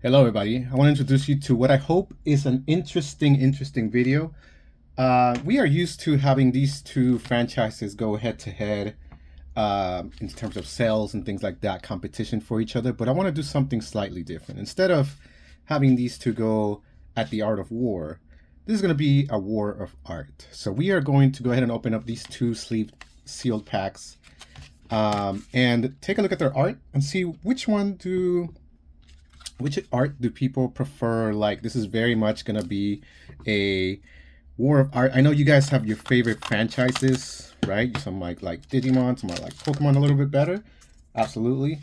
Hello everybody, I want to introduce you to what I hope is an interesting video. We are used to having these two franchises go head to head in terms of sales and things like that, competition for each other, but I want to do something slightly different. Instead of having these two go at the art of war, this is going to be a war of art. So we are going to go ahead and open up these two sleeved sealed packs and take a look at their art and see which art do people prefer. Like, this is very much gonna be a war of art. I know you guys have your favorite franchises, right? Some like Digimon, some might like Pokemon a little bit better. Absolutely.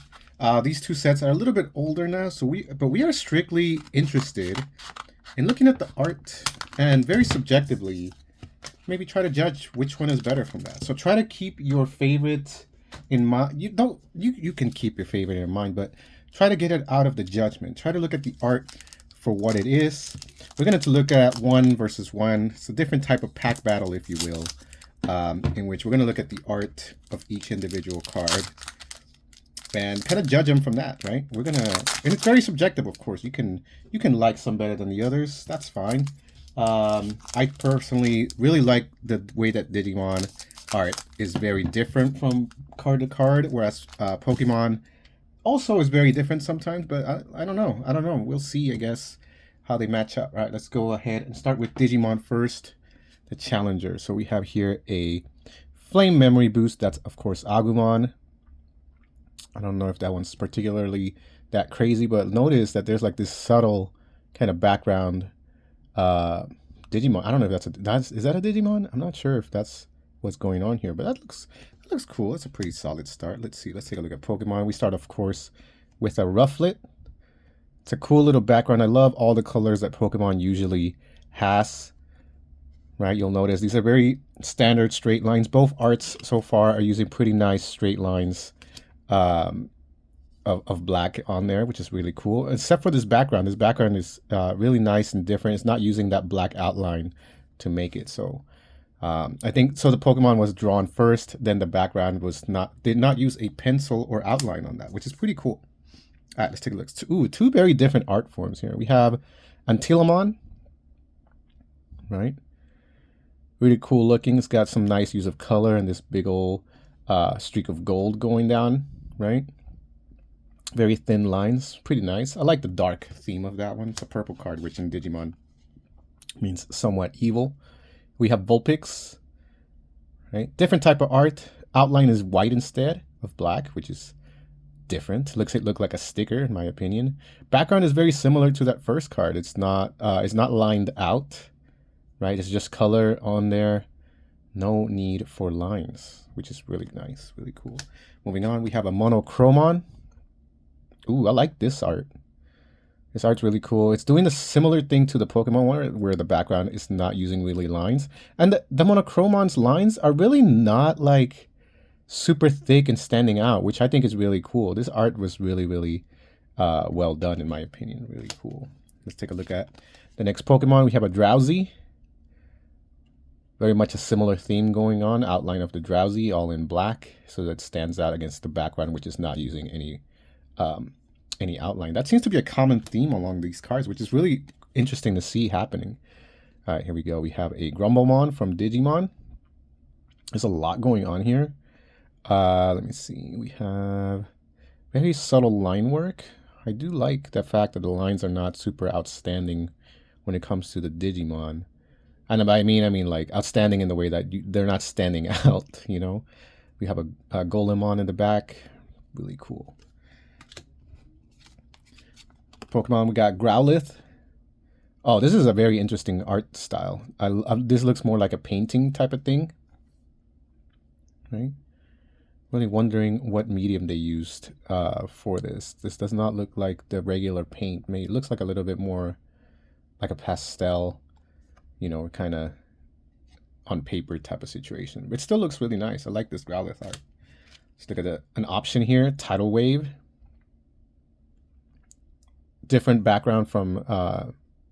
These two sets are a little bit older now, so we are strictly interested in looking at the art and very subjectively maybe try to judge which one is better from that. So try to keep your favorite in mind. You can keep your favorite in mind, but try to get it out of the judgment. Try to look at the art for what it is. We're going to look at one versus one. It's a different type of pack battle, if you will, in which we're going to look at the art of each individual card and kind of judge them from that, right? And it's very subjective, of course. You can like some better than the others. That's fine. I personally really like the way that Digimon art is very different from card to card, whereas Pokemon also is very different sometimes, but I don't know. I don't know. We'll see, I guess, how they match up. Right, let's go ahead and start with Digimon first, the Challenger. So we have here a Flame Memory Boost. That's, of course, Agumon. I don't know if that one's particularly that crazy, but notice that there's like this subtle kind of background Digimon. I don't know if is that a Digimon? I'm not sure if that's what's going on here, but that looks cool. It's a pretty solid start. Let's see. Let's take a look at Pokemon. We start, of course, with a Rufflet. It's a cool little background. I love all the colors that Pokemon usually has. Right, you'll notice these are very standard straight lines. Both arts so far are using pretty nice straight lines of black on there, which is really cool. Except for this background. This background is really nice and different. It's not using that black outline to make it. So I think so. The Pokemon was drawn first, then the background did not use a pencil or outline on that, which is pretty cool. All right, let's take a look. Ooh, two very different art forms here. We have Antilamon, right? Really cool looking. It's got some nice use of color and this big old streak of gold going down, right? Very thin lines, pretty nice. I like the dark theme of that one. It's a purple card, which in Digimon means somewhat evil. We have Vulpix, right? Different type of art. Outline is white instead of black, which is different. It look like a sticker, in my opinion. Background is very similar to that first card. It's not lined out, right? It's just color on there. No need for lines, which is really nice, really cool. Moving on, we have a Monochromon. Ooh, I like this art. This art's really cool. It's doing a similar thing to the Pokemon one, where the background is not using really lines. And the Monochromon's lines are really not like super thick and standing out, which I think is really cool. This art was really well done, in my opinion. Really cool. Let's take a look at the next Pokemon. We have a Drowsy. Very much a similar theme going on. Outline of the Drowsy, all in black, so that stands out against the background, which is not using any outline. That seems to be a common theme along these cards, which is really interesting to see happening. All right, here we go. We have a Grumblemon from Digimon. There's a lot going on here. Let me see. We have very subtle line work. I do like the fact that the lines are not super outstanding when it comes to the Digimon. And by I mean like outstanding in the way that they're not standing out, you know? We have a Golemon in the back. Really cool. Pokemon, we got Growlithe. Oh, this is a very interesting art style. This looks more like a painting type of thing. Right? Really wondering what medium they used for this. This does not look like the regular paint. It looks like a little bit more like a pastel, you know, kind of on paper type of situation. It still looks really nice. I like this Growlithe art. Let's look at an option here. Tidal Wave. Different background from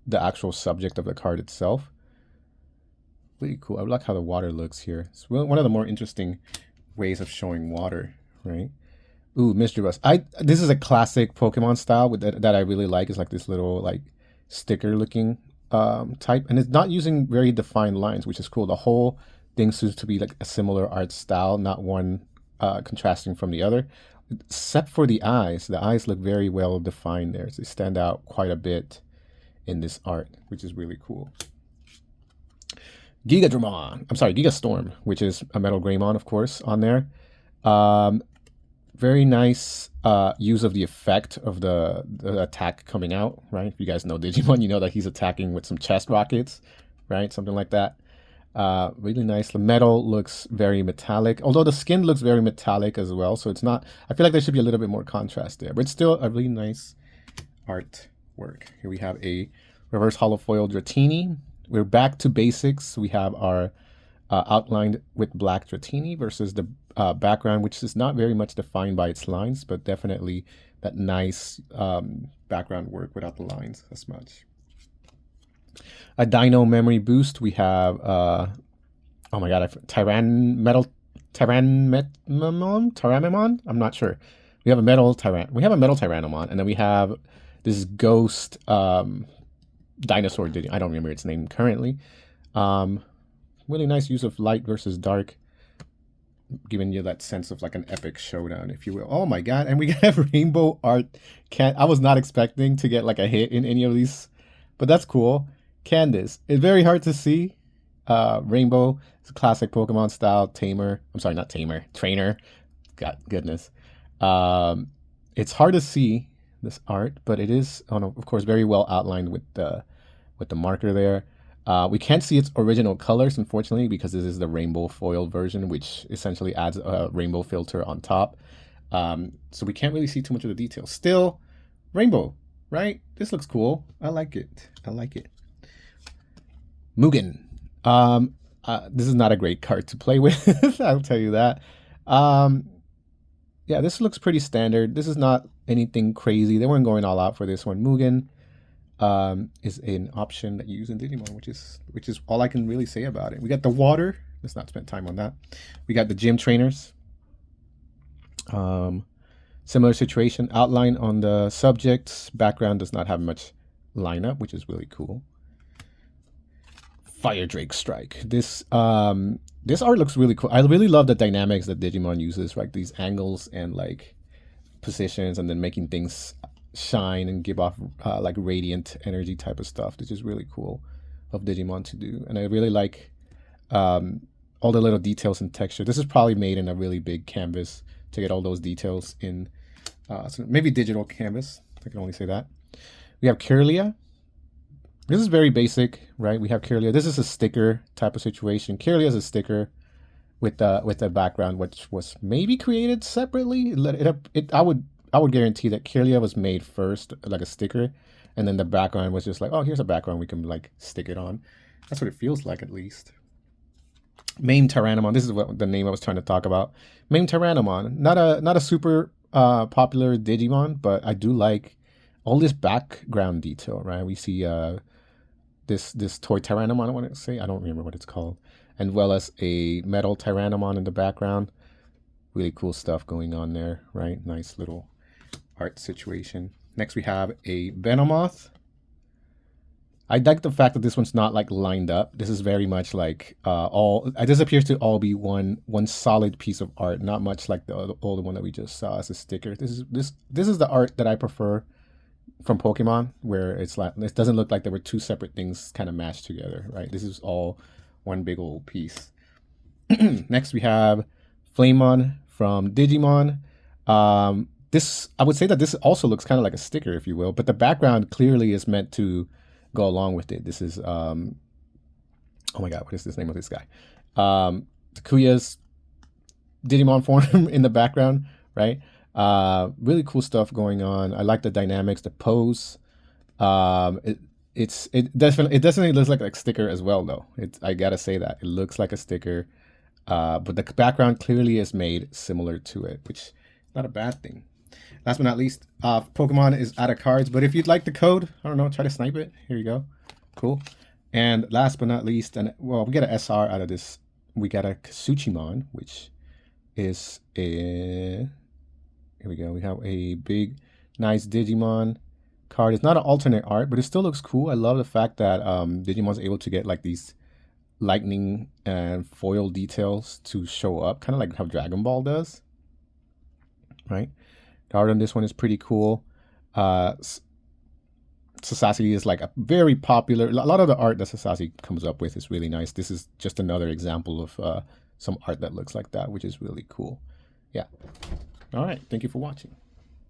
the actual subject of the card itself. Really cool. I like how the water looks here. It's one of the more interesting ways of showing water, right? Ooh, Mystery Bus. This is a classic Pokemon style with that I really like. It's like this little like sticker looking type, and it's not using very defined lines, which is cool. The whole thing seems to be like a similar art style, not one contrasting from the other, except for the eyes. The eyes look very well defined there. So they stand out quite a bit in this art, which is really cool. Giga Storm, which is a Metal Greymon, of course, on there. Um, Very nice use of the effect of the attack coming out, right? If you guys know Digimon, you know that he's attacking with some chest rockets, right? Something like that. Really nice. The metal looks very metallic, although the skin looks very metallic as well. So it's not, I feel like there should be a little bit more contrast there, but it's still a really nice artwork. Here we have a reverse holofoil Dratini. We're back to basics. We have our outlined with black Dratini versus the background, which is not very much defined by its lines, but definitely that nice background work without the lines as much. A Dino Memory Boost. We have oh my god, Tyrannomon. I'm not sure. We have a metal Tyrannomon, and then we have this ghost dinosaur. I don't remember its name currently. Really nice use of light versus dark, giving you that sense of like an epic showdown, if you will. Oh my god, and we have rainbow art. I was not expecting to get like a hit in any of these, but that's cool. Candace, it's very hard to see. Rainbow is a classic Pokemon style tamer. I'm sorry, not tamer, trainer. God goodness. It's hard to see this art, but it is, of course, very well outlined with the marker there. We can't see its original colors, unfortunately, because this is the rainbow foil version, which essentially adds a rainbow filter on top. So we can't really see too much of the details. Still, rainbow, right? This looks cool. I like it. I like it. Mugen. This is not a great card to play with. I'll tell you that. Yeah, this looks pretty standard. This is not anything crazy. They weren't going all out for this one. Mugen is an option that you use in Digimon, which is all I can really say about it. We got the water. Let's not spend time on that. We got the gym trainers. Similar situation. Outline on the subjects. Background does not have much lineup, which is really cool. Fire Drake Strike. This art looks really cool. I really love the dynamics that Digimon uses, like these angles and like positions, and then making things shine and give off like radiant energy type of stuff. This is really cool of Digimon to do, and I really like all the little details and texture. This is probably made in a really big canvas to get all those details in. So maybe digital canvas. I can only say that. We have Kirlia. This is very basic, right? We have Kirlia. This is a sticker type of situation. Kirlia is a sticker with the background, which was maybe created separately. I would guarantee that Kirlia was made first, like a sticker, and then the background was just like, oh, here's a background we can like stick it on. That's what it feels like, at least. Mame Tyrannomon. This is what the name I was trying to talk about. Mame Tyrannomon. Not a super popular Digimon, but I do like all this background detail, right? We see this toy Tyrannomon, I want to say. I don't remember what it's called. And well as a metal Tyrannomon in the background. Really cool stuff going on there, right? Nice little art situation. Next we have a Venomoth. I like the fact that this one's not like lined up. This is very much like this appears to all be one solid piece of art, not much like the older one that we just saw as a sticker. This is the art that I prefer from Pokemon, where it's like, it doesn't look like there were two separate things kind of mashed together, right? This is all one big old piece. Next we have Flamon from Digimon. I would say that this also looks kind of like a sticker, if you will, but the background clearly is meant to go along with it. This is oh my god, what is this name of this guy? Takuya's Digimon form in the background, right? Really cool stuff going on. I like the dynamics, the pose. It definitely looks like a sticker as well, though. I gotta say that it looks like a sticker, but the background clearly is made similar to it, which is not a bad thing. Last but not least, Pokemon is out of cards, but if you'd like the code, I don't know, try to snipe it. Here you go. Cool. And last but not least, we get an SR out of this. We got a Kasuchimon, which is a... Here Here we go. We have a big, nice Digimon card. It's not an alternate art, but it still looks cool. I love the fact that Digimon's able to get like these lightning and foil details to show up, kind of like how Dragon Ball does, right? The art on this one is pretty cool. Sasaki is like a very popular. A lot of the art that Sasaki comes up with is really nice. This is just another example of some art that looks like that, which is really cool. Yeah. All right. Thank you for watching.